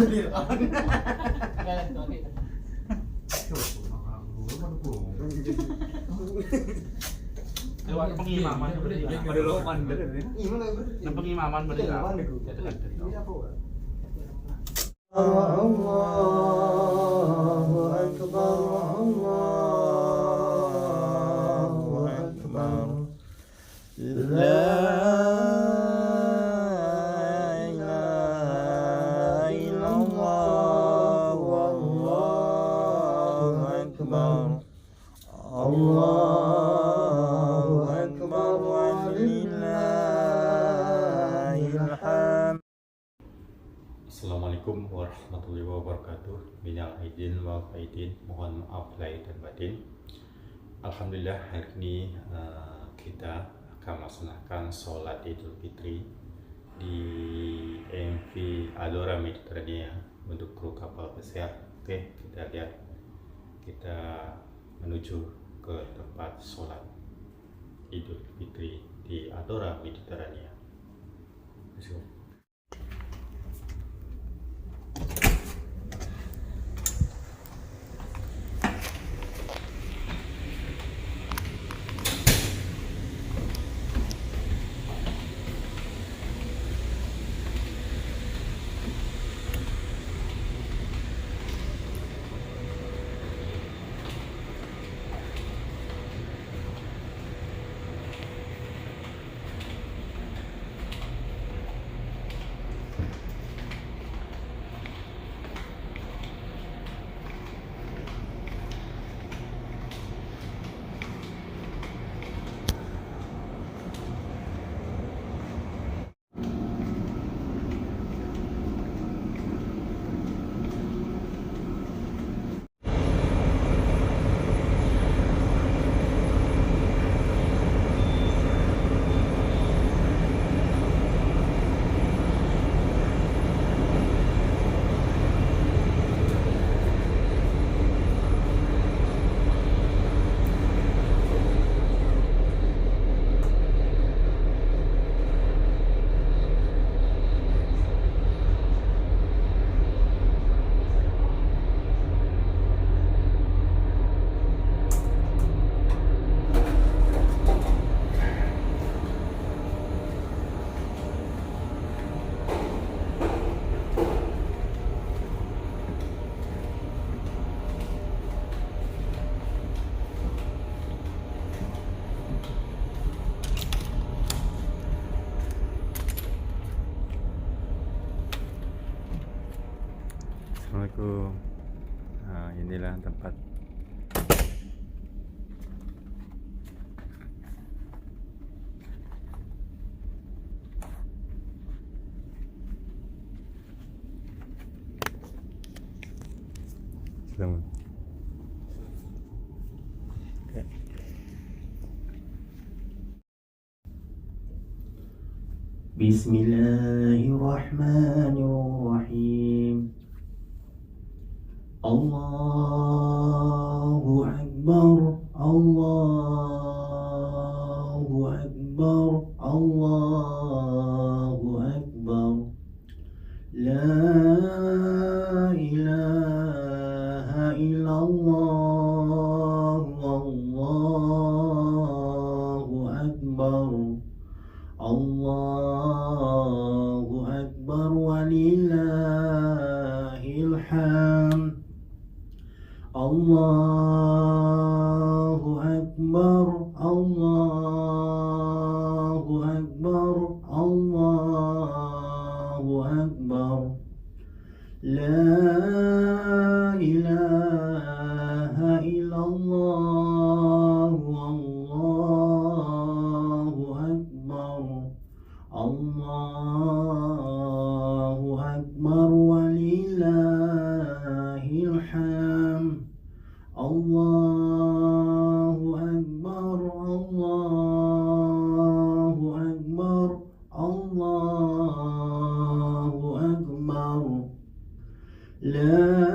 Lir on. Lewat pengimaman berarti. Pada lo mandek ini. Nah, pengimaman berarti. Allahu Akbar, Allahu Akbar. La ilaha illallah, wallahu akbar. Allahu akbar, walillahil hamd. Assalamualaikum warahmatullahi wabarakatuh. Minal aidin wal faidin, mohon maaf lahir dan batin. Alhamdulillah hari ini kita akan melaksanakan sholat Idul Fitri di MV Adora Mediterania untuk kru kapal pesiar. Oke, kita lihat, kita menuju ke tempat sholat Idul Fitri di Adora Mediterania. Let's go. Assalamualaikum. Nah, inilah tempat Selamat. Okay. Bismillahirrahmanirrahim. Allahu Akbar, Allahu Akbar, Allahu Akbar. La ilaha illallah, Allahu Akbar. Allahu Akbar, walillahil hamd. Allahu Akbar, Allahu Akbar, Allahu Akbar. La ilaha illallah, Allahu Akbar. Allahu Akbar, walillahil hamd. Allahu Akbar, Allahu Akbar, Allahu Akbar. La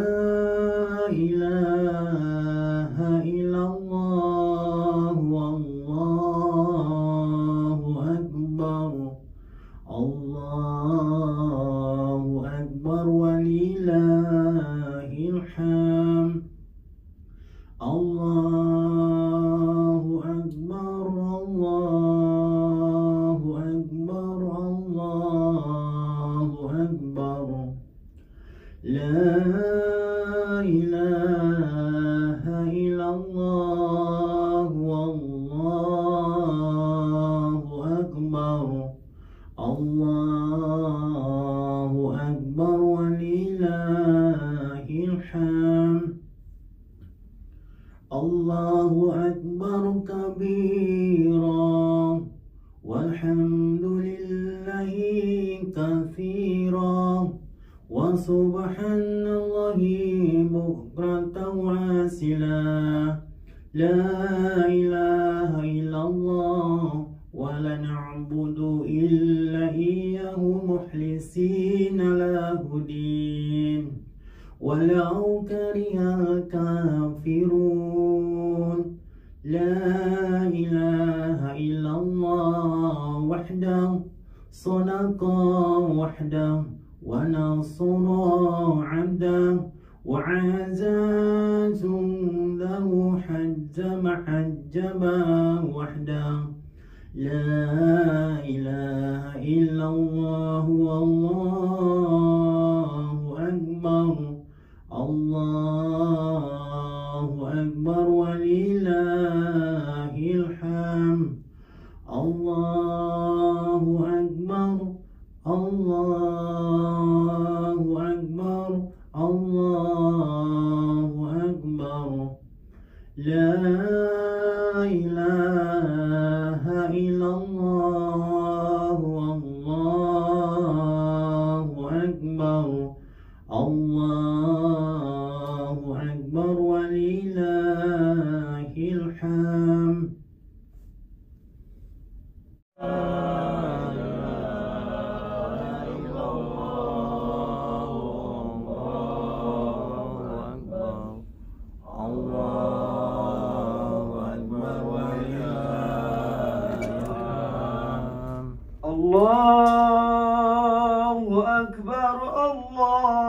كثيرا وسبحان الله بكرة وأصيلا لا إله إلا الله ولا نعبد إلا إياه مخلصين له الدين ولو كره الكافرون لا إله إلا الله وحده صدق وحده ونصر عبده وعزاز له حجم حجبا وحده لا إله إلا الله والله أكبر الله أكبر ولله الحمد الله أكبر الله أكبر الله أكبر لا إله إلا الله والله أكبر الله أكبر ولله الحمد الله أكبر الله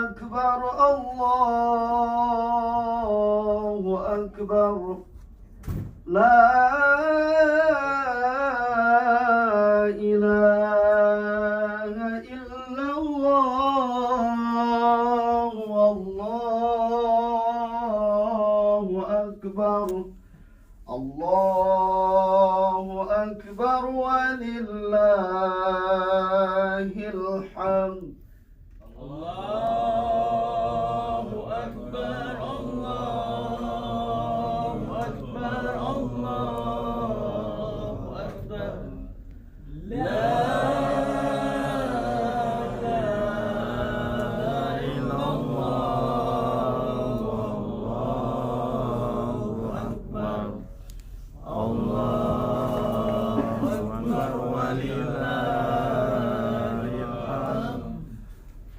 أكبر الله أكبر لا إله إلا الله والله أكبر الله أكبر ولله الحمد الله أكبر الله أكبر الله أكبر لا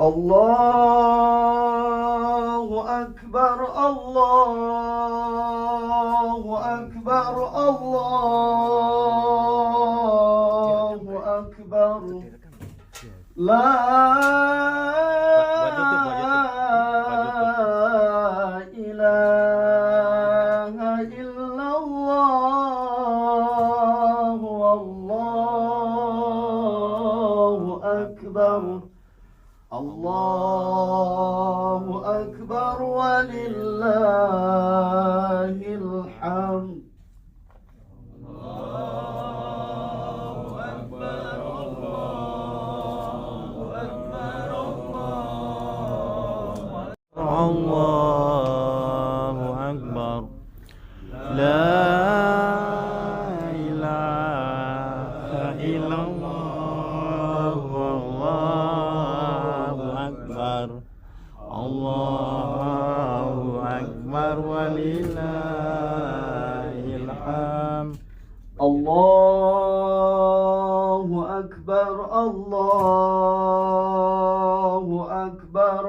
الله أكبر الله أكبر الله أكبر لا إله إلا الله والله أكبر الله أكبر ولله الحمد الله أكبر الله أكبر الله أكبر لا إله إلا الله والله أكبر الله أكبر ولله الحمد الله أكبر الله أكبر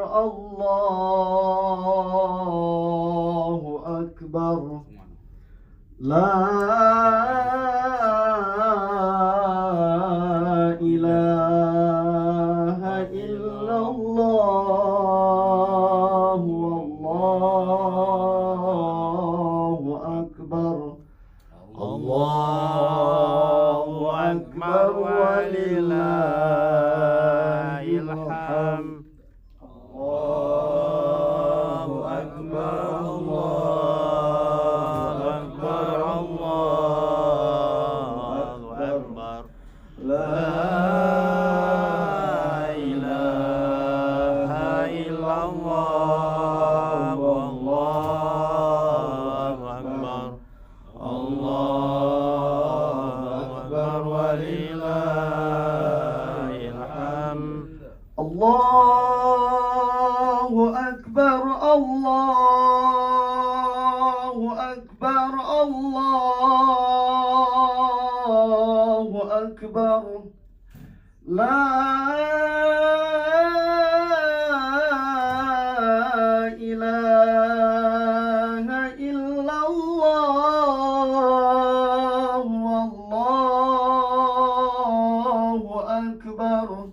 الله أكبر لا إله إلا الله والله أكبر الله أكبر ولله الحمد الله أكبر الله أكبر الله أكبر لا إله إلا الله والله أكبر الله أكبر ولله لا إله إلا الله والله أكبر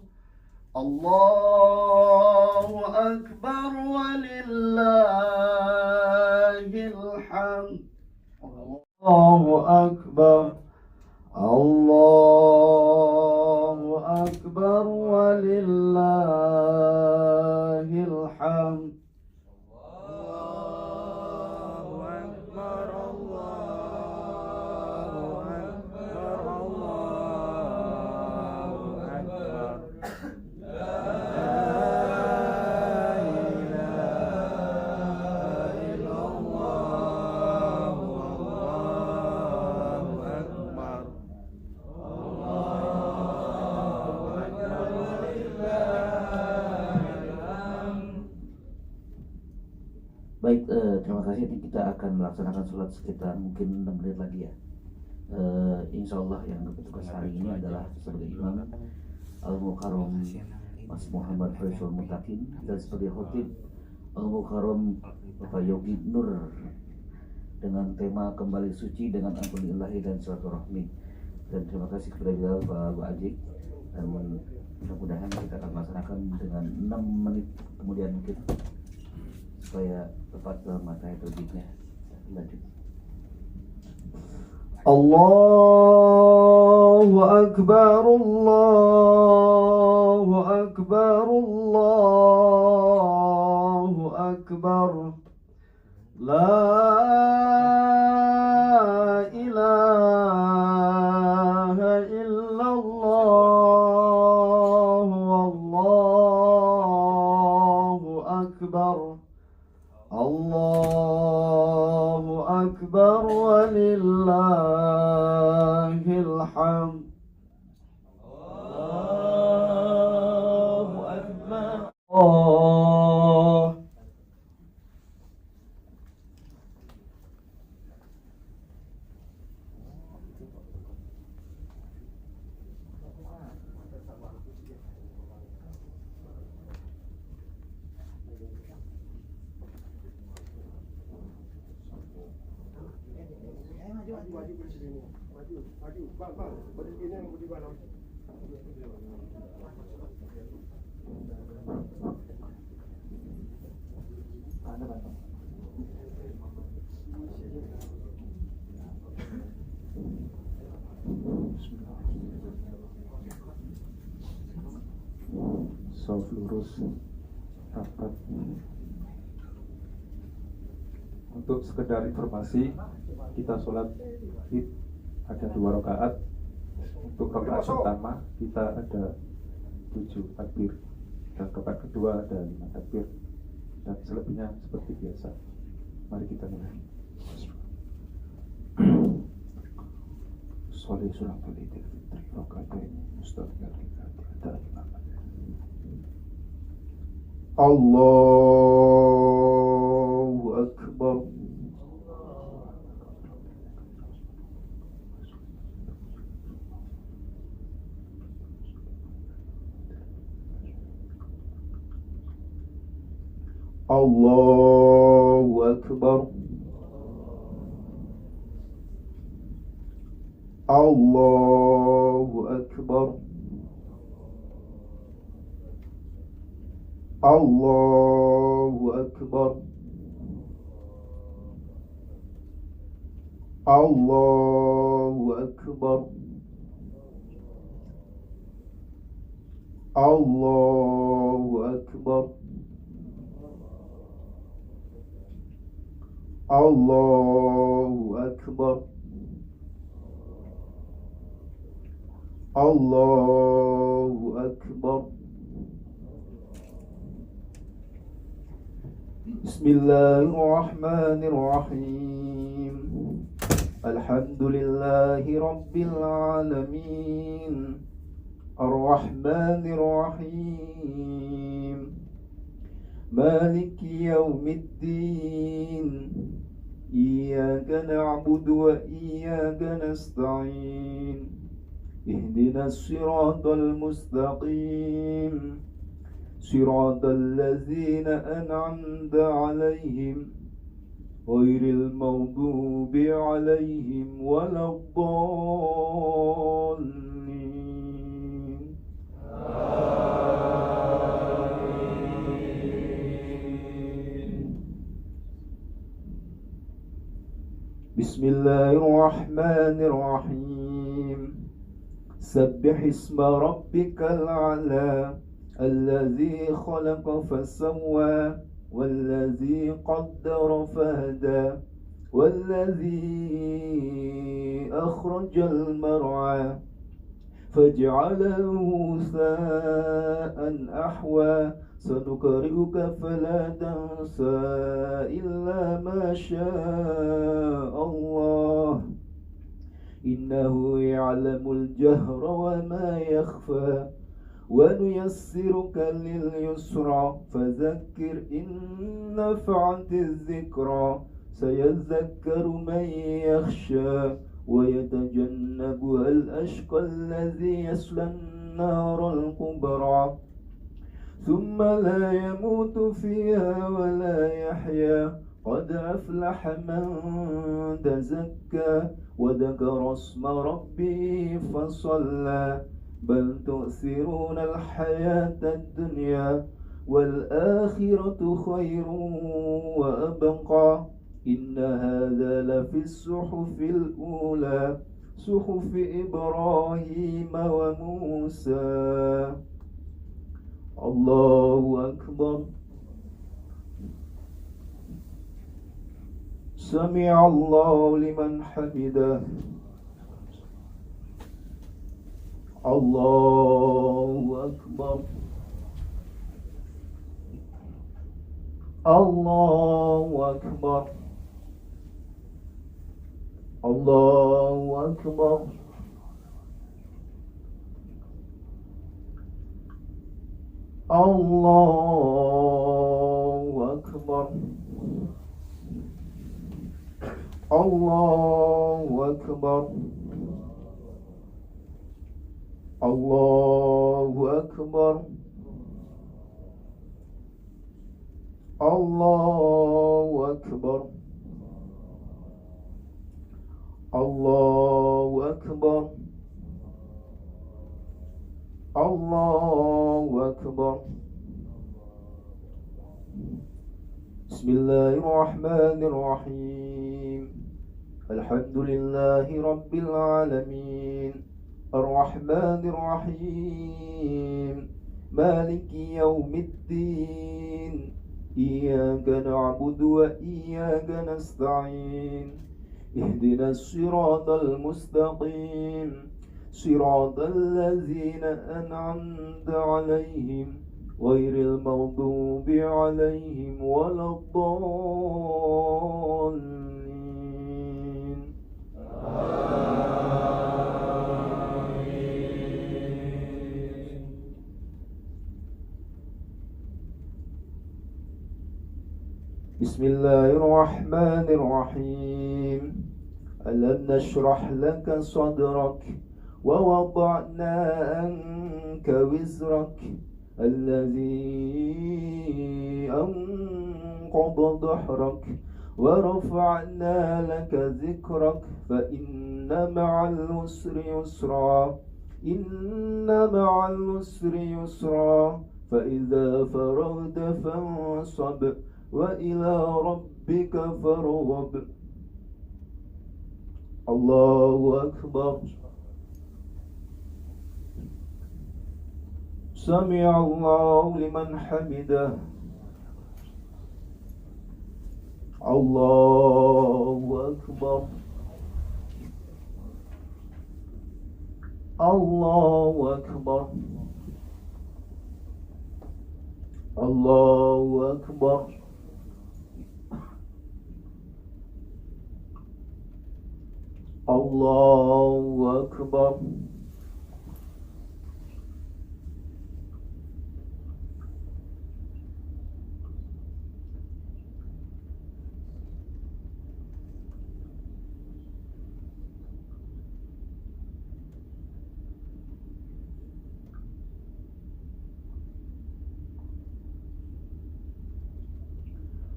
الله أكبر ولله الحمد الله أكبر الله أكبر ولله الحمد Baik, terima kasih. Nanti kita akan melaksanakan sholat sekitar mungkin 6 menit lagi ya. Insya Allah yang bertugas hari ini adalah sebagai imam Al-Mukarram Mas Muhammad Faisal Mutakin, dan sebagai khotib Al-Mukarram Bapak Yogi Nur, dengan tema kembali suci dengan ampun ilahi dan silaturahmi. Dan terima kasih kepada beliau Pak Ajik, dan mudah-mudahan kita akan melaksanakan dengan 6 menit kemudian mungkin, supaya tepat ke matahari terbitnya. Lanjut. Allahu Akbar, Allahu Akbar, Allahu Akbar. La ilaha illallah, wallahu akbar. Allahu Akbar walillahil hamd. Allahu Akbar. Oh. Shaf lurus, rapat. Untuk sekedar informasi, kita sholat id ada 2 rakaat. Untuk rakaat pertama kita ada 7 takbir, dan rakaat kedua ada 5 takbir, dan selebihnya seperti biasa. Mari kita mulai. Sholli suratul idul fitri rakaatain mustaqbil kita imam. Allahu Akbar. Allahu Akbar. Allahu Akbar. Allahu Akbar. Allahu Akbar. Allahu Akbar. Allahu Akbar. Allahu Akbar. Bismillahirrahmanirrahim. Alhamdulillahi Rabbil Alamin. Ar-Rahmanir-Rahim. Maliki Yawmiddin. Iyyaka na'budu wa iyyaka nasta'in. اهدنا الصراط المستقيم صراط الذين أنعمت عليهم غير المغضوب عليهم ولا الضالين بسم الله الرحمن الرحيم سبح اسم ربك الأعلى الذي خلق فسوى والذي قدر فهدى والذي أخرج المرعى فاجعله غثاء أحوى سنقرئك فلا تنسى إلا ما شاء الله إنه يعلم الجهر وما يخفى ونيسرك لليسرى فذكر إن نفعت الذكرى سيذكر من يخشى ويتجنبها الأشقى الذي يصلى النار الكبرى ثم لا يموت فيها ولا يحيا قد أفلح من تزكى وذكر اسم ربه فصلى بل تؤثرون الحياة الدنيا والآخرة خير وأبقى إن هذا لفي الصحف الأولى صحف إبراهيم وموسى الله أكبر سمع الله لمن حمده الله أكبر الله أكبر الله أكبر الله أكبر الله أكبر الله أكبر الله أكبر الله أكبر الله أكبر بسم الله الرحمن الرحيم الحمد لله رب العالمين الرحمن الرحيم مالك يوم الدين إياك نعبد وإياك نستعين اهدنا الصراط المستقيم صراط الذين أنعمت عليهم غير المغضوب عليهم ولا الضالين بسم الله الرحمن الرحيم ألم نشرح لك صدرك ووضعنا عنك وزرك الذي أنقض ظهرك ورفعنا لك ذكرك فإن مع العسر يسرا إن مع العسر يسرا فإذا فرغت فانصب وإلى ربك فارغب الله أكبر سمع الله لمن حمده الله أكبر الله أكبر الله أكبر الله أكبر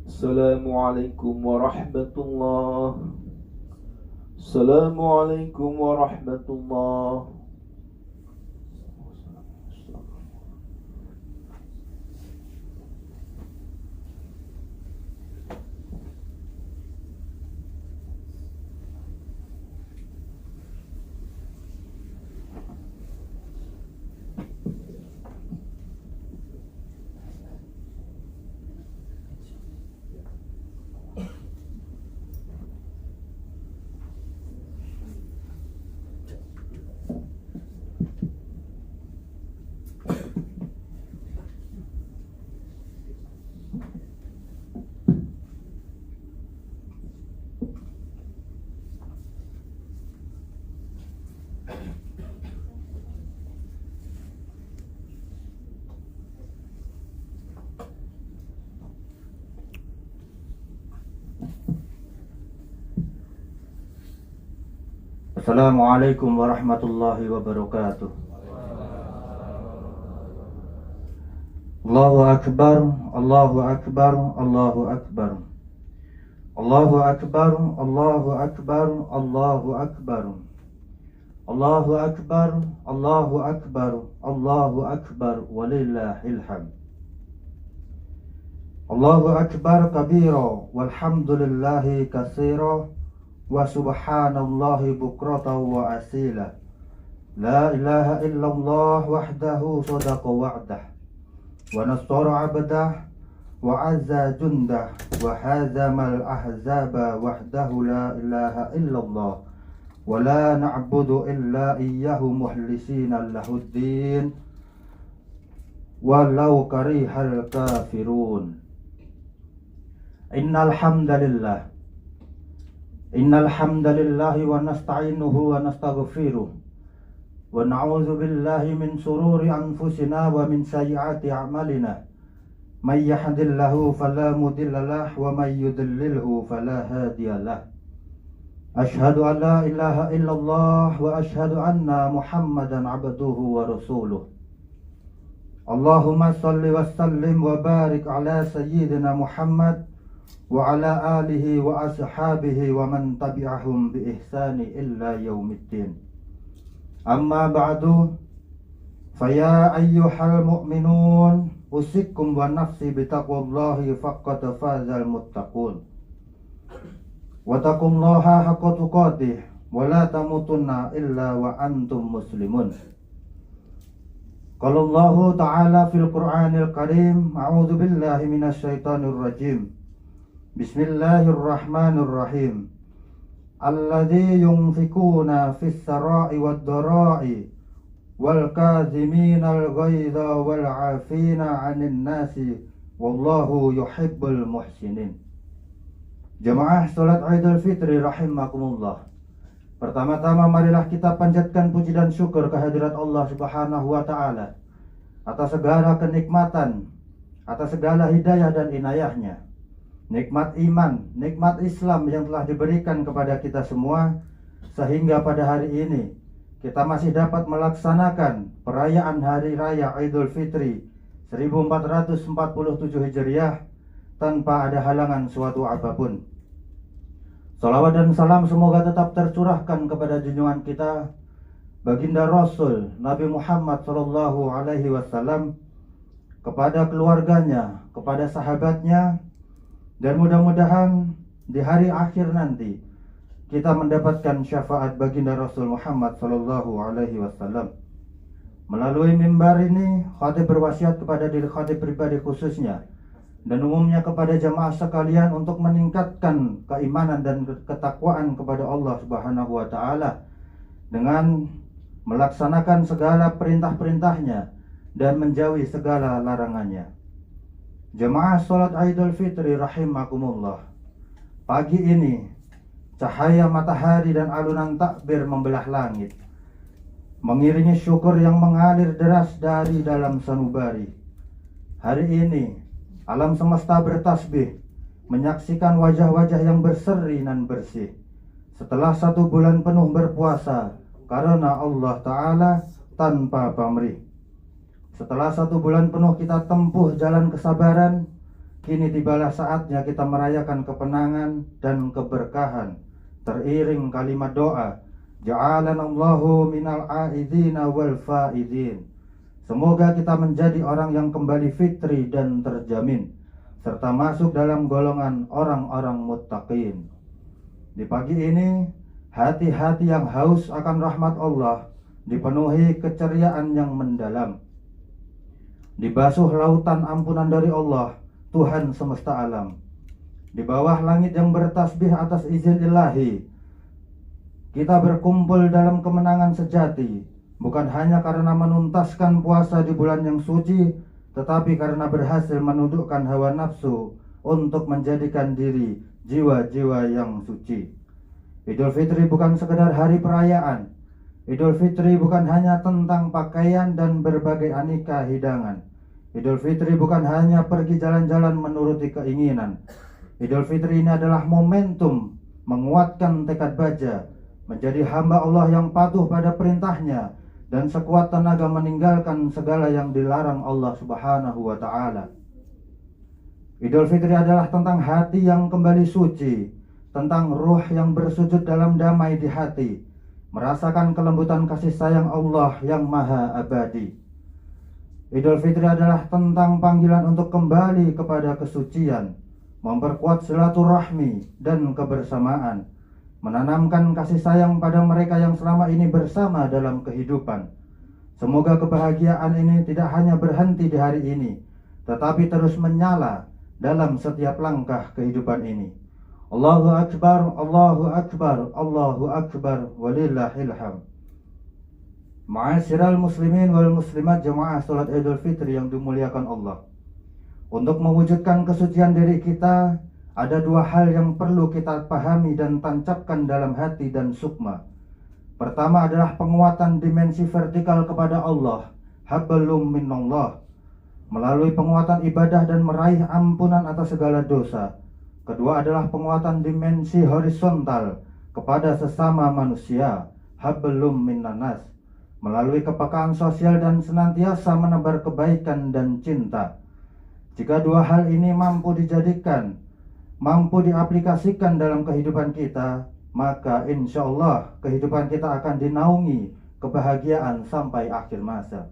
Assalamualaikum warahmatullahi. Assalamualaikum warahmatullahi. Assalamualaikum warahmatullahi wabarakatuh. Allahu akbar, Allahu akbar, Allahu akbar. Allahu akbar, Allahu akbar, Allahu akbar. Allahu akbar, Allahu akbar, Allahu akbar, walillahil hamd. Allahu akbar kabira, walhamdulillahi katsira. Wa subhanallahi bukrata wa asila. La ilaha illallah wahdahu sadaqa wa'dah wa nasara 'abdah wa azza jundah wa hazamal ahzaba wahdahu. La ilaha illallah wa la na'budu illa iyyahu mukhlisina lahuddin walau karihal kafirun. Innal hamdalillah wa nasta'inuhu wa nastaghfiruh wa na'udzu billahi min sururi anfusina wa min sayyiati a'malina. May yahdihillahu fala mudhillalah wa may yudlilhu fala hadiyalah. Asyhadu an la ilaha illallah wa asyhadu anna Muhammadan 'abduhu wa rasuluh. Allahumma shalli wa sallim wa barik ala sayyidina Muhammad wa ala alihi wa ashabihi wa man tabi'ahum bi ihsani illa yaumiddin. Amma ba'du, faya ayyuhal mu'minun, usikum wa nafsi bitaqwallahi faqad fazal muttaqun. Wa taqullaha haqqa tuqatih wa la tamutunna illa wa antum muslimun. Qala Allahu ta'ala fil Qur'anil Karim, a'udzu billahi minasy syaithanir rajim. Bismillahirrahmanirrahim. Alladzi yunfikuna fis sarai wad dharai wal kaziminal ghaidha wal 'afina 'anil nasi wallahu yuhibbul muhsinin. Jamaah salat Idul Fitri rahimakumullah. Pertama-tama marilah kita panjatkan puji dan syukur kehadirat Allah Subhanahu wa taala atas segala kenikmatan, atas segala hidayah dan inayahnya. Nikmat iman, nikmat Islam yang telah diberikan kepada kita semua, sehingga pada hari ini kita masih dapat melaksanakan perayaan Hari Raya Idul Fitri 1447 Hijriah tanpa ada halangan suatu apapun. Salawat dan salam semoga tetap tercurahkan kepada junjungan kita, Baginda Rasul Nabi Muhammad SAW, kepada keluarganya, kepada sahabatnya, dan mudah-mudahan di hari akhir nanti kita mendapatkan syafaat Baginda Rasul Muhammad SAW. Melalui mimbar ini, khatib berwasiat kepada diri khatib pribadi khususnya dan umumnya kepada jamaah sekalian untuk meningkatkan keimanan dan ketakwaan kepada Allah Subhanahu wa taala dengan melaksanakan segala perintah-perintahnya dan menjauhi segala larangannya. Jemaah salat Idul Fitri rahimakumullah. Pagi ini cahaya matahari dan alunan takbir membelah langit, mengiringi syukur yang mengalir deras dari dalam sanubari. Hari ini alam semesta bertasbih, menyaksikan wajah-wajah yang berseri dan bersih setelah 1 bulan penuh berpuasa karena Allah Ta'ala tanpa pamrih. Setelah 1 bulan penuh kita tempuh jalan kesabaran, kini tibalah saatnya kita merayakan kemenangan dan keberkahan teriring kalimat doa, ja'alanallahu minal aidina wal faidin. Semoga kita menjadi orang yang kembali fitri dan terjamin, serta masuk dalam golongan orang-orang muttaqin. Di pagi ini, hati-hati yang haus akan rahmat Allah dipenuhi keceriaan yang mendalam. Dibasuh lautan ampunan dari Allah, Tuhan semesta alam. Di bawah langit yang bertasbih atas izin ilahi, kita berkumpul dalam kemenangan sejati, bukan hanya karena menuntaskan puasa di bulan yang suci, tetapi karena berhasil menundukkan hawa nafsu untuk menjadikan diri jiwa-jiwa yang suci. Idul Fitri bukan sekedar hari perayaan. Idul Fitri bukan hanya tentang pakaian dan berbagai aneka hidangan. Idul Fitri bukan hanya pergi jalan-jalan menuruti keinginan. Idul Fitri ini adalah momentum menguatkan tekad baja, menjadi hamba Allah yang patuh pada perintahnya, dan sekuat tenaga meninggalkan segala yang dilarang Allah Subhanahu wa ta'ala. Idul Fitri adalah tentang hati yang kembali suci, tentang ruh yang bersujud dalam damai di hati, merasakan kelembutan kasih sayang Allah yang maha abadi. Idul Fitri adalah tentang panggilan untuk kembali kepada kesucian, memperkuat silaturahmi dan kebersamaan, menanamkan kasih sayang pada mereka yang selama ini bersama dalam kehidupan. Semoga kebahagiaan ini tidak hanya berhenti di hari ini, tetapi terus menyala dalam setiap langkah kehidupan ini. Allahu Akbar, Allahu Akbar, Allahu Akbar, walillahil hamd. Ma'asyiral muslimin wal muslimat jamaah salat Idul Fitri yang dimuliakan Allah. Untuk mewujudkan kesucian diri kita, ada dua hal yang perlu kita pahami dan tancapkan dalam hati dan sukma. Pertama adalah penguatan dimensi vertikal kepada Allah, hablum minallah, melalui penguatan ibadah dan meraih ampunan atas segala dosa. Kedua adalah penguatan dimensi horizontal kepada sesama manusia, hablum minannas, melalui kepekaan sosial dan senantiasa menebar kebaikan dan cinta. Jika dua hal ini mampu dijadikan, mampu diaplikasikan dalam kehidupan kita, maka insya Allah kehidupan kita akan dinaungi kebahagiaan sampai akhir masa.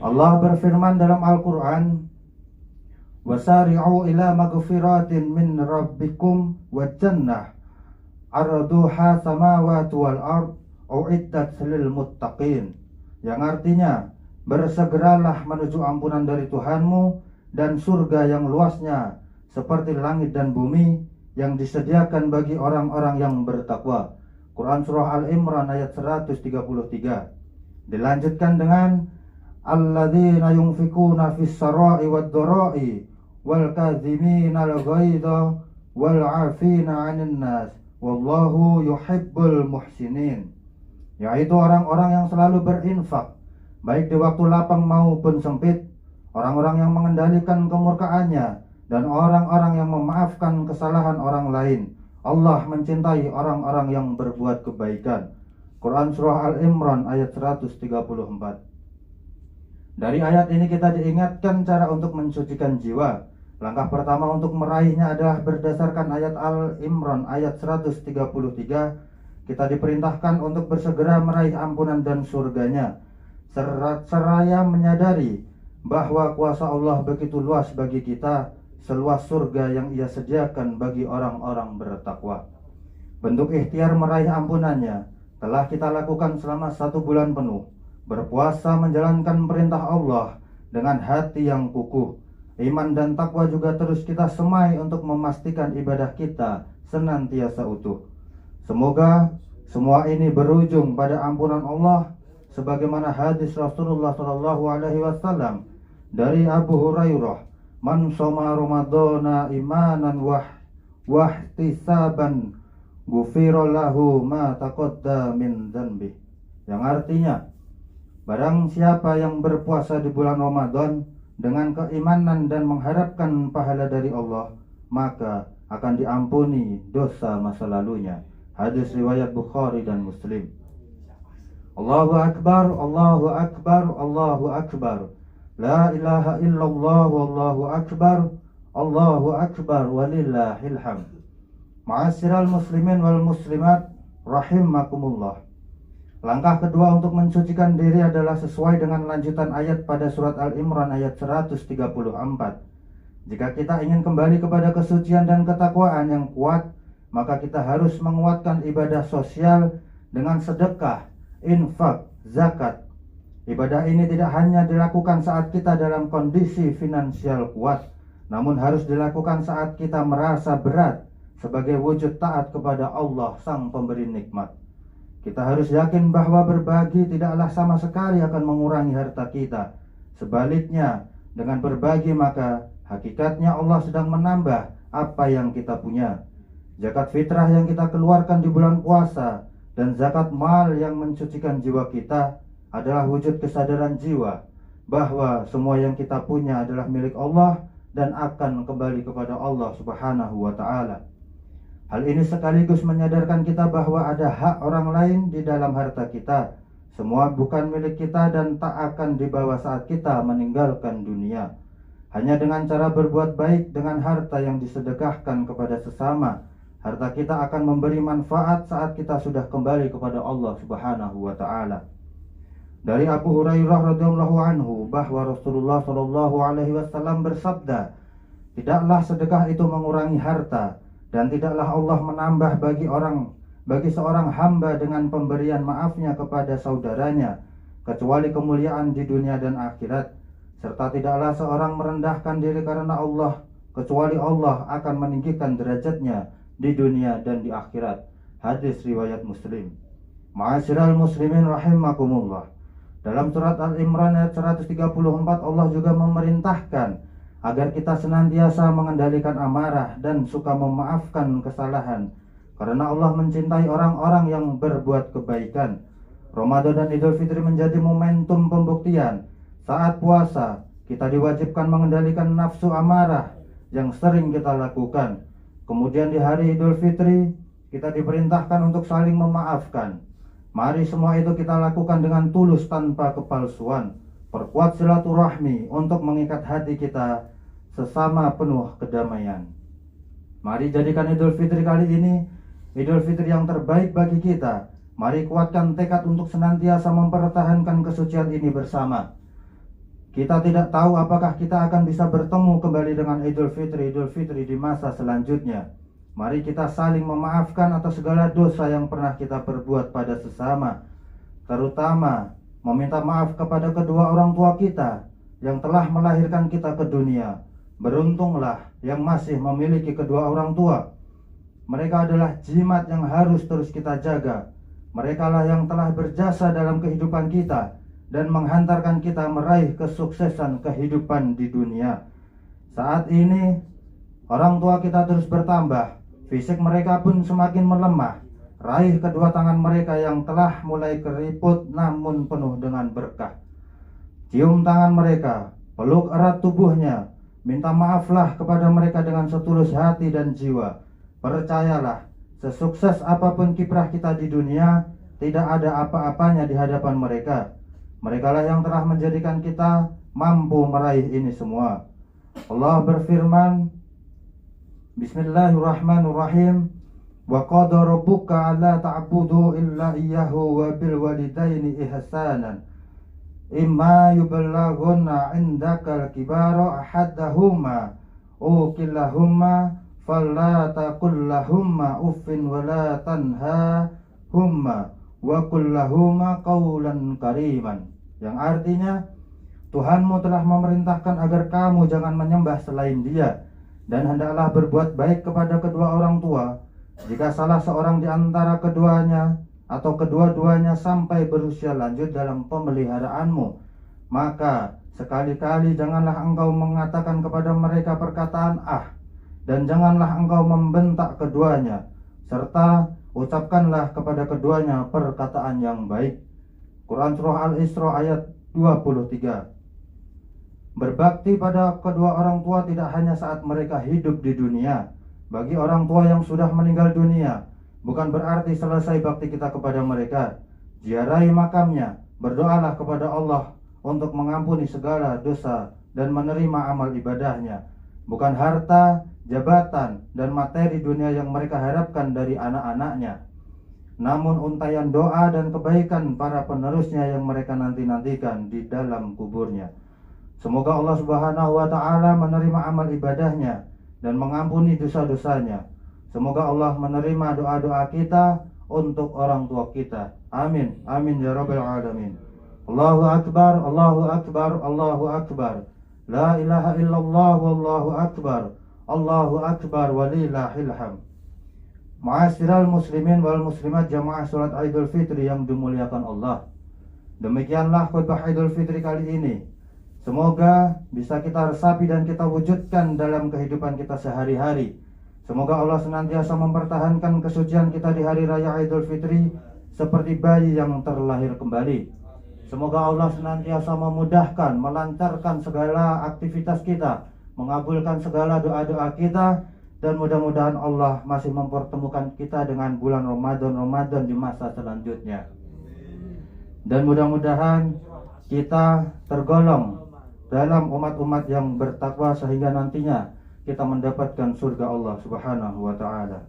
Allah berfirman dalam Al-Quran, wasari'u ila magfiratin min rabbikum wa jannah arduha samawati wal ard uiddat lil muttaqin, yang artinya bersegeralah menuju ampunan dari Tuhanmu dan surga yang luasnya seperti langit dan bumi yang disediakan bagi orang-orang yang bertakwa. Quran Surah Al-Imran ayat 133. Dilanjutkan dengan alladzina yunfikuna fis sarai wad dharai wal kadhimina al ghaidha wal 'afina 'anil nas wallahu yuhibbul muhsinin, yaitu orang-orang yang selalu berinfak baik di waktu lapang maupun sempit, orang-orang yang mengendalikan kemurkaannya, dan orang-orang yang memaafkan kesalahan orang lain. Allah mencintai orang-orang yang berbuat kebaikan. Quran Surah Al-Imran ayat 134. Dari ayat ini kita diingatkan cara untuk mensucikan jiwa. Langkah pertama untuk meraihnya adalah berdasarkan ayat Al-Imran ayat 133. Kita diperintahkan untuk bersegera meraih ampunan dan surganya, seraya menyadari bahwa kuasa Allah begitu luas bagi kita, seluas surga yang Ia sediakan bagi orang-orang bertakwa. Bentuk ikhtiar meraih ampunannya telah kita lakukan selama 1 bulan penuh, berpuasa menjalankan perintah Allah dengan hati yang kukuh. Iman dan takwa juga terus kita semai untuk memastikan ibadah kita senantiasa utuh. Semoga semua ini berujung pada ampunan Allah, sebagaimana hadis Rasulullah SAW dari Abu Hurairah, man shoma ramadhana imanan wahtisaban ghufira lahu ma taqaddama min dzanbi, yang artinya barang siapa yang berpuasa di bulan Ramadan dengan keimanan dan mengharapkan pahala dari Allah, maka akan diampuni dosa masa lalunya. Hadis riwayat Bukhari dan Muslim. Allahu Akbar, Allahu Akbar, Allahu Akbar. La ilaha illallah wallahu akbar. Allahu Akbar walillahil hamd. Ma'asyiral muslimin wal muslimat rahimakumullah. Langkah kedua untuk mensucikan diri adalah sesuai dengan lanjutan ayat pada surat Al-Imran ayat 134. Jika kita ingin kembali kepada kesucian dan ketakwaan yang kuat, maka kita harus menguatkan ibadah sosial dengan sedekah, infak, zakat. Ibadah ini tidak hanya dilakukan saat kita dalam kondisi finansial kuat, namun harus dilakukan saat kita merasa berat sebagai wujud taat kepada Allah Sang Pemberi Nikmat. Kita harus yakin bahwa berbagi tidaklah sama sekali akan mengurangi harta kita. Sebaliknya, dengan berbagi maka hakikatnya Allah sedang menambah apa yang kita punya. Zakat fitrah yang kita keluarkan di bulan puasa dan zakat mal yang mensucikan jiwa kita adalah wujud kesadaran jiwa bahwa semua yang kita punya adalah milik Allah dan akan kembali kepada Allah Subhanahu wa ta'ala. Hal ini sekaligus menyadarkan kita bahwa ada hak orang lain di dalam harta kita. Semua bukan milik kita dan tak akan dibawa saat kita meninggalkan dunia. Hanya dengan cara berbuat baik dengan harta yang disedekahkan kepada sesama, harta kita akan memberi manfaat saat kita sudah kembali kepada Allah Subhanahu wa ta'ala. Dari Abu Hurairah radhiyallahu anhu bahwa Rasulullah shallallahu alaihi wasallam bersabda, tidaklah sedekah itu mengurangi harta dan tidaklah Allah menambah bagi seorang hamba dengan pemberian maafnya kepada saudaranya kecuali kemuliaan di dunia dan akhirat, serta tidaklah seorang merendahkan diri karena Allah kecuali Allah akan meninggikan derajatnya di dunia dan di akhirat. Hadis riwayat Muslim. Ma'asyiral muslimin rahimakumullah. Dalam surat Al-Imran ayat 134 Allah juga memerintahkan agar kita senantiasa mengendalikan amarah dan suka memaafkan kesalahan, karena Allah mencintai orang-orang yang berbuat kebaikan. Ramadan dan Idul Fitri menjadi momentum pembuktian. Saat puasa kita diwajibkan mengendalikan nafsu amarah yang sering kita lakukan. Kemudian di hari Idul Fitri kita diperintahkan untuk saling memaafkan. Mari semua itu kita lakukan dengan tulus tanpa kepalsuan. Perkuat silaturahmi untuk mengikat hati kita sesama penuh kedamaian. Mari jadikan Idul Fitri kali ini Idul Fitri yang terbaik bagi kita. Mari kuatkan tekad untuk senantiasa mempertahankan kesucian ini bersama. Kita tidak tahu apakah kita akan bisa bertemu kembali dengan Idul Fitri di masa selanjutnya. Mari kita saling memaafkan atas segala dosa yang pernah kita perbuat pada sesama, terutama meminta maaf kepada kedua orang tua kita yang telah melahirkan kita ke dunia. Beruntunglah yang masih memiliki kedua orang tua. Mereka adalah jimat yang harus terus kita jaga. Merekalah yang telah berjasa dalam kehidupan kita dan menghantarkan kita meraih kesuksesan kehidupan di dunia. Saat ini orang tua kita terus bertambah. Fisik mereka pun semakin melemah. Raih kedua tangan mereka yang telah mulai keriput namun penuh dengan berkah. Cium tangan mereka, peluk erat tubuhnya. Minta maaflah kepada mereka dengan setulus hati dan jiwa. Percayalah, sesukses apapun kiprah kita di dunia, tidak ada apa-apanya di hadapan mereka. Merekalah yang telah menjadikan kita mampu meraih ini semua. Allah berfirman, Bismillahirrahmanirrahim. Wa qada rabbuka alla ta'budu illa iyyahu wa bil walidaini ihsanan. Imma yuballaghunna 'indaka al-kibara ahaduhuma aw kilahuma fala taqul lahumma uffin wa la tanhahumma wa qul lahumma qawlan kariman. Yang artinya, Tuhanmu telah memerintahkan agar kamu jangan menyembah selain Dia, dan hendaklah berbuat baik kepada kedua orang tua. Jika salah seorang di antara keduanya atau kedua-duanya sampai berusia lanjut dalam pemeliharaanmu, maka sekali-kali janganlah engkau mengatakan kepada mereka perkataan "ah", dan janganlah engkau membentak keduanya, serta ucapkanlah kepada keduanya perkataan yang baik. Quran Surah Al-Isra ayat 23. Berbakti pada kedua orang tua tidak hanya saat mereka hidup di dunia. Bagi orang tua yang sudah meninggal dunia, bukan berarti selesai bakti kita kepada mereka. Ziarahi makamnya, berdoalah kepada Allah untuk mengampuni segala dosa dan menerima amal ibadahnya. bukan harta, jabatan, dan materi dunia yang mereka harapkan dari anak-anaknya, namun untayan doa dan kebaikan para penerusnya yang mereka nanti-nantikan di dalam kuburnya. Semoga Allah Subhanahu wa Ta'ala menerima amal ibadahnya dan mengampuni dosa-dosanya. Semoga Allah menerima doa-doa kita untuk orang tua kita. Amin. Amin ya rabbal alamin. Allahu akbar, Allahu akbar, Allahu akbar. La ilaha illallah wallahu akbar. Allahu akbar walillahil hamd. Ma'asyiral muslimin wal muslimat jamaah salat Idul Fitri yang dimuliakan Allah. Demikianlah khutbah Idul Fitri kali ini. Semoga bisa kita resapi dan kita wujudkan dalam kehidupan kita sehari-hari. Semoga Allah senantiasa mempertahankan kesucian kita di hari raya Idul Fitri seperti bayi yang terlahir kembali. Semoga Allah senantiasa memudahkan, melancarkan segala aktivitas kita, mengabulkan segala doa-doa kita, dan mudah-mudahan Allah masih mempertemukan kita dengan bulan Ramadan di masa selanjutnya. Dan mudah-mudahan kita tergolong dalam umat-umat yang bertakwa sehingga nantinya kita mendapatkan surga Allah Subhanahu wa Ta'ala.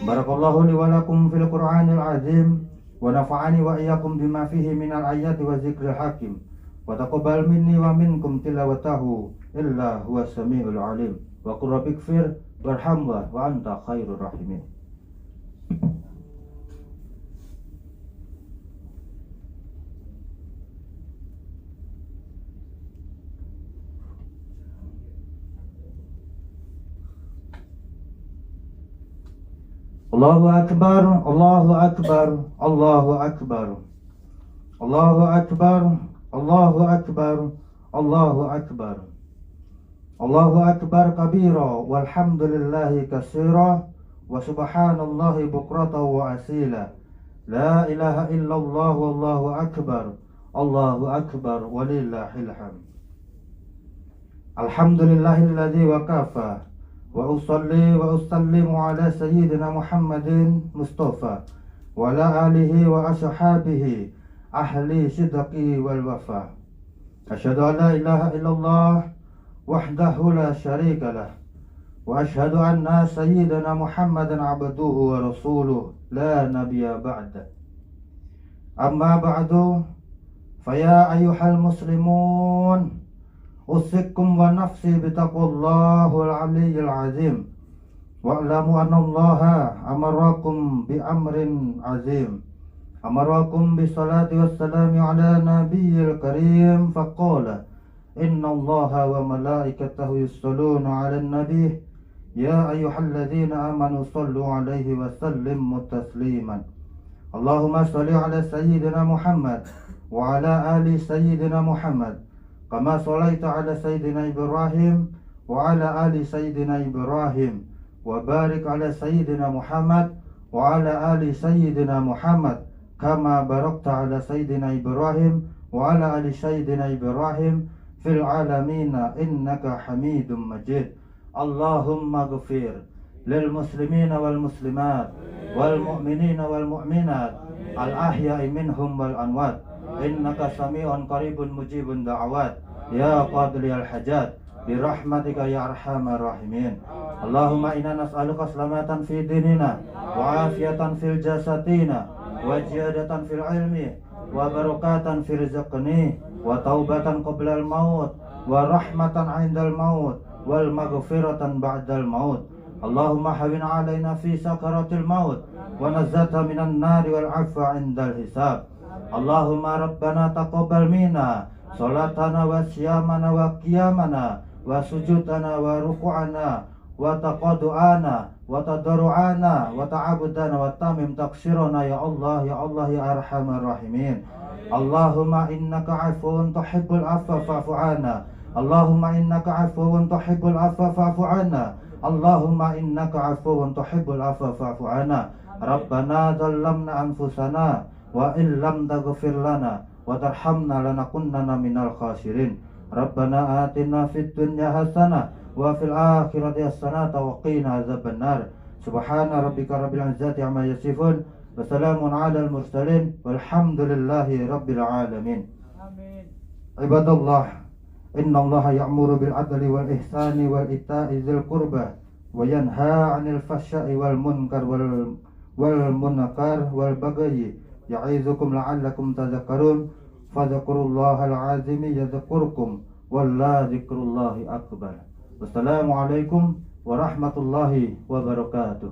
Barakallahu li wa lakum fil Qur'anil azim wa nafa'ani wa iyyakum bima fihi minal ayati wa zikril hakim wa taqabbal minni wa minkum tilawatahu illa huwas samiul alim wa qur rabbighfir warhamhu wa anta khairur rahimin. Allahu akbar, Allahu akbar, Allahu akbar. Allahu akbar, Allahu akbar, Allahu akbar. Allahu akbar kabira walhamdulillahi katsira wa subhanallahi bukratan wa asila. La ilaha illallah wallahu akbar. Allahu akbar walillahil hamd. Alhamdulillahilladzi wa kafa. Wa usalli wa usallimu ala sayyidina Muhammadin Mustafa wa ala alihi wa ashabihi ahli sidqi wal wafa. Asyhadu an la ilaha illallah wahdahu la syarika lah wa asyhadu anna sayyidina Muhammadan abduhu wa rasuluh la nabiyya ba'da. Amma ba'du, faya ayyuhal muslimun, usikum wa nafsi bitaqwallahul aliyyil azim wa'lamu anna allaha amarakum bi amrin azim amarakum bi salati wassalami ala nabiyyil karim faqala inna allaha wa malaikatahu yusalluna ala nabiy ya ayyuhalladzina amanu sallu alaihi wa sallimu tasliman. Allahumma salli ala sayyidina Muhammad wa ala ali sayyidina Muhammad kama sholaita ala sayyidina Ibrahim wa ala ali sayyidina Ibrahim wa barik ala sayyidina Muhammad wa ala ali sayyidina Muhammad kama barakta ala sayyidina Ibrahim wa ala ali sayyidina Ibrahim fil alamina innaka hamidum majid. Allahumma ghfir lil muslimina wal muslimat wal mu'minina wal mu'minat al ahya'i minhum wal amwat innaka sami'un qaribun mujibun da'awat ya qadriyal hajat birahmatika ya arhamar rahimin. Allahumma inna nas'aluka salamatan fi dinina wa afiyatan fil jasadina wa ziyadatan fil ilmi wa barakatan fil rizqini wa taubatan qoblal maut wa rahmatan 'indal maut wal maghfiratan ba'dal maut. Allahumma hawin 'alaina fi sakaratil maut wa nazzata minan nari wal 'afwa 'indal hisab. Allahumma rabbana taqabbal minna salatana wa siyamana wa qiyamana wa sujudana wa ruku'ana wa taqadu'ana wa tadarru'ana wa ta'abudana wa tamim taqsirana ya Allah ya Allah ya arhamar rahimin. Allahumma innaka afuwun tuhibbul afwa fa'fu 'anna. Allahumma innaka afuwun tuhibbul afwa fa'fu 'anna. Allahumma innaka afuwun tuhibbul afwa fa'fu 'anna. Rabbana dhallamna anfusana wa illam taghfir lana wa tarhamna lanakunanna minal khasirin. Rabbana atina fid dunya hasanah wa fil akhirati hasanah wa qina adzabannar. Subhana rabbika rabbil izzati amma yasifun wa salamun alal mursalin walhamdulillahi rabbil alamin. Amin. Ibadallah, Innallaha ya'muru bil adli wal ihsani wal ita'i dzil qurba wa yanha 'anil fahsya'i wal munkar wal munkar wal bagyi ya'izukum la'allakum tadhakkarun fadhkurullahal 'azimi yadhkurkum walla dzikrullahi akbar. Wassalamualaikum warahmatullahi wabarakatuh.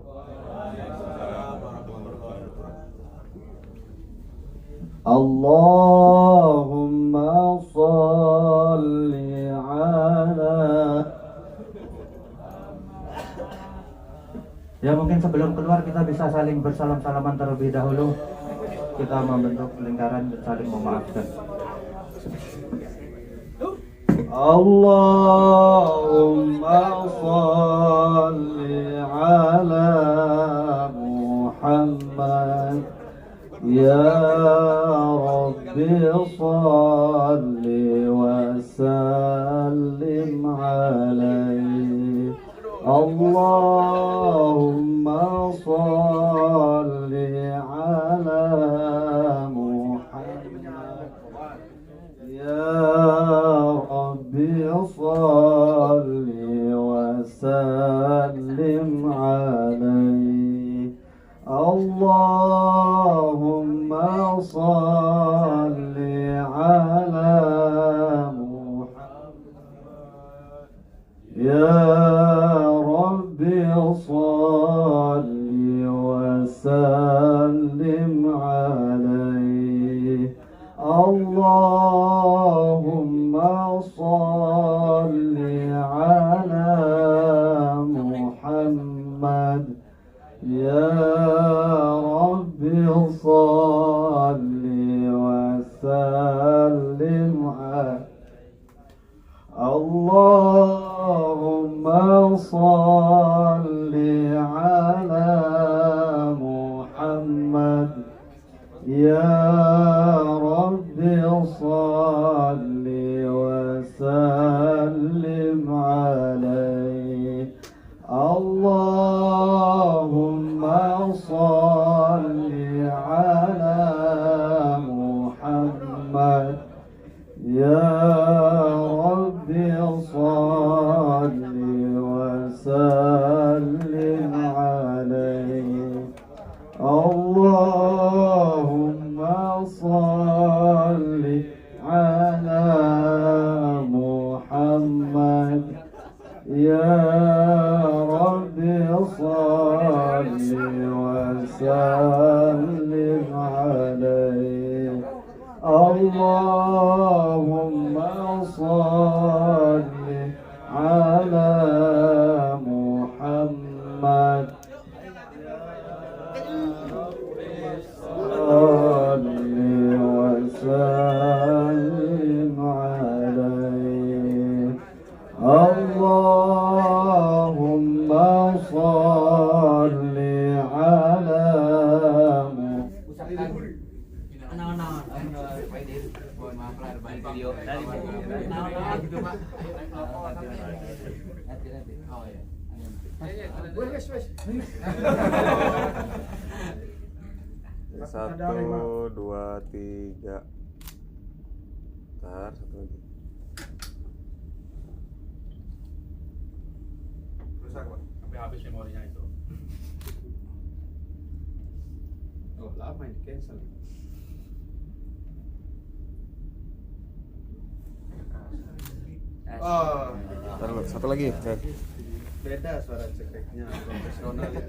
Allahumma salli ala. Ya, mungkin sebelum keluar kita bisa saling bersalam-salaman terlebih dahulu. Kita membentuk lingkaran dan saling memaafkan. Allahumma salli ala Muhammad. Ya Rabbi salli wa sallim alaihi. Allahumma salli ala Muhammad. Ya Rabbi salli wa sallim alaihi. Allahumma salli ala Muhammad. Ya Rabbi salli wa sallim alaihi. Allahumma salli ala Muhammad. Ya Rabbi salli wa sallim alaihi. Allahumma salli ala Muhammad. Ya Rabbi salli wa sallim alaihi. Allahumma salli ala Muhammad. Ya Rabbi salli wa sallim alaihi. Allahumma salli ala Muhammad. Ya Rabbi salli wa sallim alaihi. Allahumma salli ala Muhammad. Salli wa sallim alaihi. Allahumma salli ala Satu, dua, tiga. Bentar, satu lagi. Rusak Pak, sampai habis memorinya itu. Oh, lama ini cancel. Oh, Bentar, satu lagi. beda suara cekreknya profesional ya.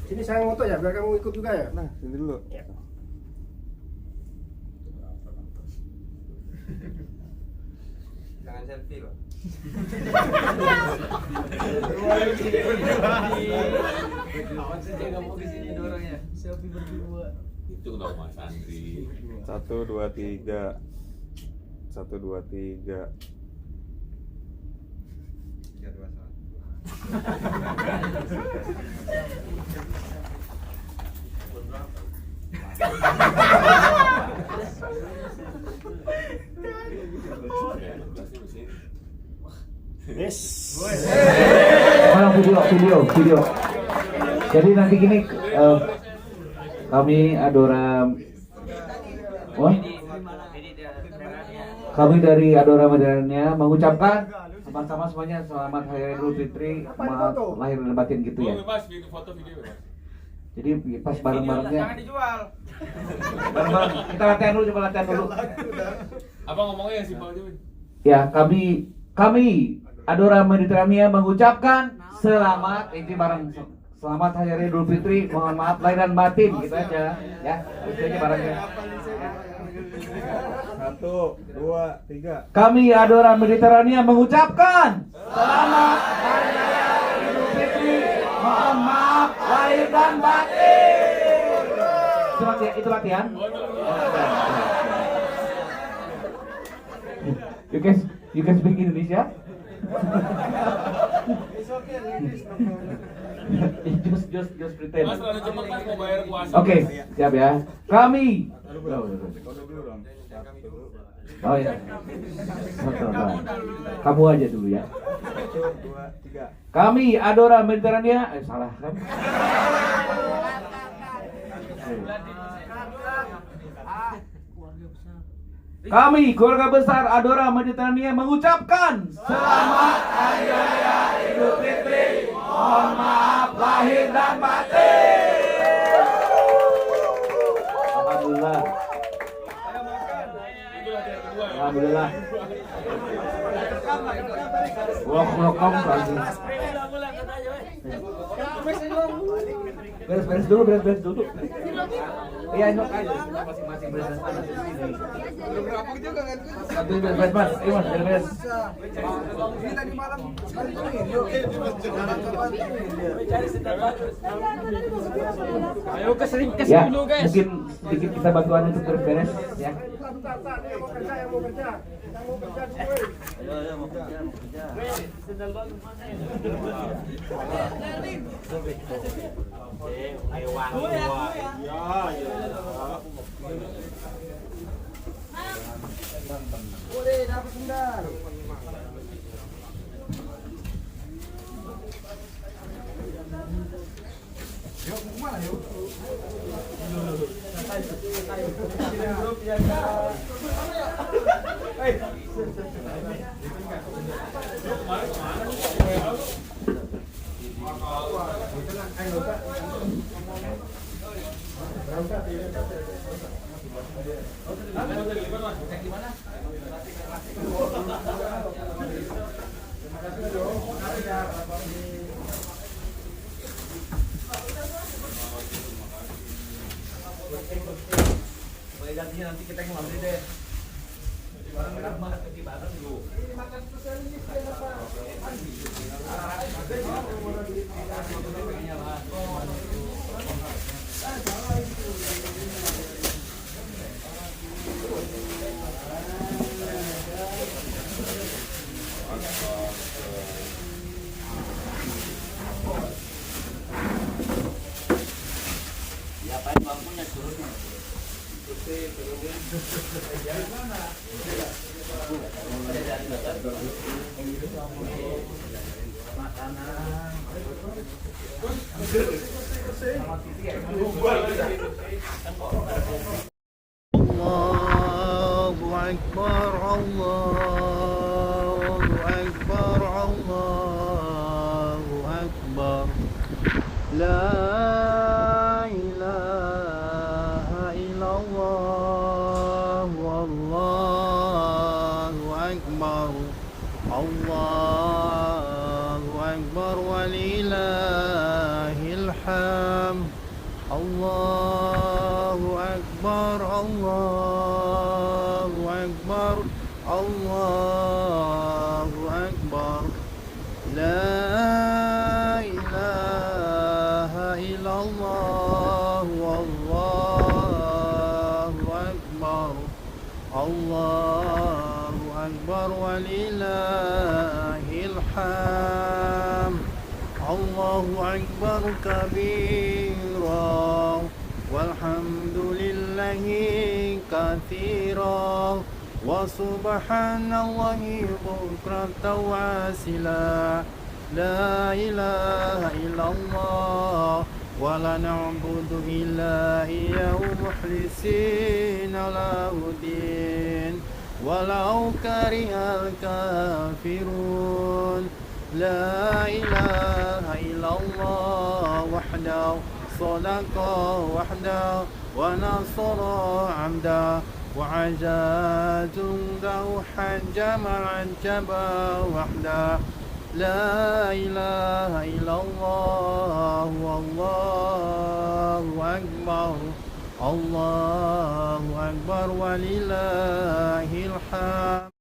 Sini saya moto ya, biar kamu ikut juga ya. Nah, sini dulu. Jangan selfie Pak. Selfie berdua. Itu udah Mas Andri. 1, 2, 3. 1, 2, 3. 3, 2, 1. Video. Jadi nanti gini, kami Adora, Kami dari Adora Madinahnya mengucapkan sama-sama semuanya selamat Hari Raya Idul Fitri, maaf lahir dan batin gitu ya. Jadi pas bareng-barengnya. Jangan dijual. Bareng-bareng. Kita latihan dulu, coba latihan dulu. Apa ngomongnya yang simpel aja, Win? Ya, kami Adora Mediterania mengucapkan selamat ini bareng selamat Hari Raya Idul Fitri, mohon maaf lahir dan batin gitu aja ya. Itu aja barengnya. 1, 2, 3. Kami Adora Mediterania mengucapkan selamat Hari Raya Idul Fitri, mohon maaf lahir dan batin. Itu latihan. You can speak Indonesia? just pretend. Mas, terlalu cepat Mas mau bayar puasa. Oke, siap ya. Kami. Oh ya. Kamu aja dulu ya. 1, 2, 3. Kami Adora Mediterania. Salah kan? Kami keluarga besar Adora Mediterania mengucapkan selamat Hari Raya Idul Fitri, mohon maaf lahir dan batin. Alhamdulillah. Alhamdulillah. Welcome lagi. Beres dulu. Iya, nyok aja. Masing-masing beres sana sini. Satu beres, Mas. Ayo, Mas, beres. Ini tadi malam sekali ini. Ayo kesering Ya, dulu, guys. mungkin sedikit kita bantuan untuk beres-beres ya. Yang mau kerja. Ayo mau kerja. Ayo wangi. Boleh dapat sendal. Yuk, kemana yuk? Nanti kita yang ngambil deh. Barang-barang mana pergi bareng dulu. Diapain bangkunya turunnya? Allahu Akbar, Allahu Akbar, Allahu Akbar. La ilaha illallah, wallahu akbar. Allahu akbar walillahil hamd. Allahu akbar, Allahu akbar, Allahu akbar. La ilaha illallah, wallahu akbar. Allahu akbar walillahil hamd. Allahu akbar kabira walhamdulillahi katsira wa subhanallahi bukratan wa asila. La ilaha illallah wa la na'budu illa iyyahu mukhlisina lahuddin. ولو كره الكافرون لا إله إلا الله وحده صدق وحده ونصر عبده وعزات له حج من عجب وحده لا إله إلا الله والله أكبر الله أكبر ولله الحمد.